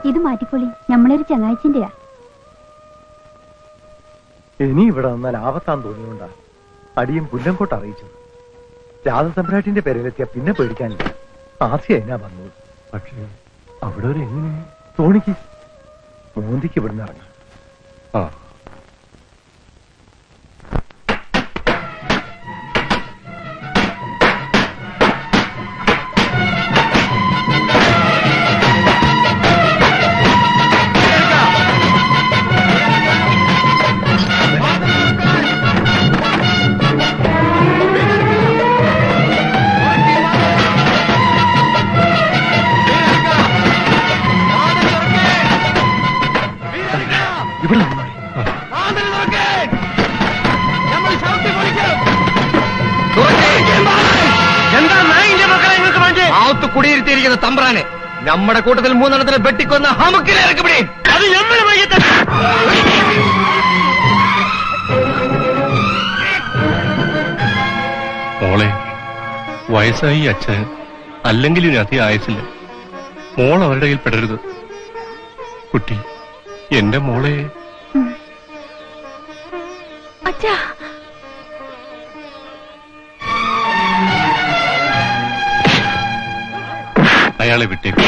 ഇത് മാറ്റിക്കോളി, നമ്മളൊരു ചങ്ങാഴ്ചന്റെയാ. ഇനി ഇവിടെ വന്നാൽ ആപത്താൻ തോന്നിയോണ്ടാ അടിയും പുല്ലങ്കോട്ട് അറിയിച്ചത്. രാജസമ്രാട്ടിന്റെ പേരിലെത്തിയ പിന്നെ പേടിക്കാനില്ല. ആദ്യം എന്നാ വന്നത്. പക്ഷേ അവിടെ ഒരു എങ്ങനെ തോണിക്ക് മോന്തിക്ക് ഇവിടുന്ന് ഇറങ്ങാം. ആ കുടിയിരുത്തിയിരിക്കുന്ന തമ്പ്രാനെ നമ്മുടെ കൂട്ടത്തിൽ 3 എണ്ണത്തിന് വെട്ടിക്കൊന്ന ഹമുക്കിനെ ഇറക്കപ്പെടേ. അത് നമ്മൾ മോളെ, വയസ്സായി അച്ഛൻ, അല്ലെങ്കിൽ ഇനി അധികം ആയുസില്ല. മോൾ അവരുടെ കയ്യിൽ പെടരുത്. കുട്ടി, എന്റെ മോളെ. അയാളെ വിട്ടേക്കും.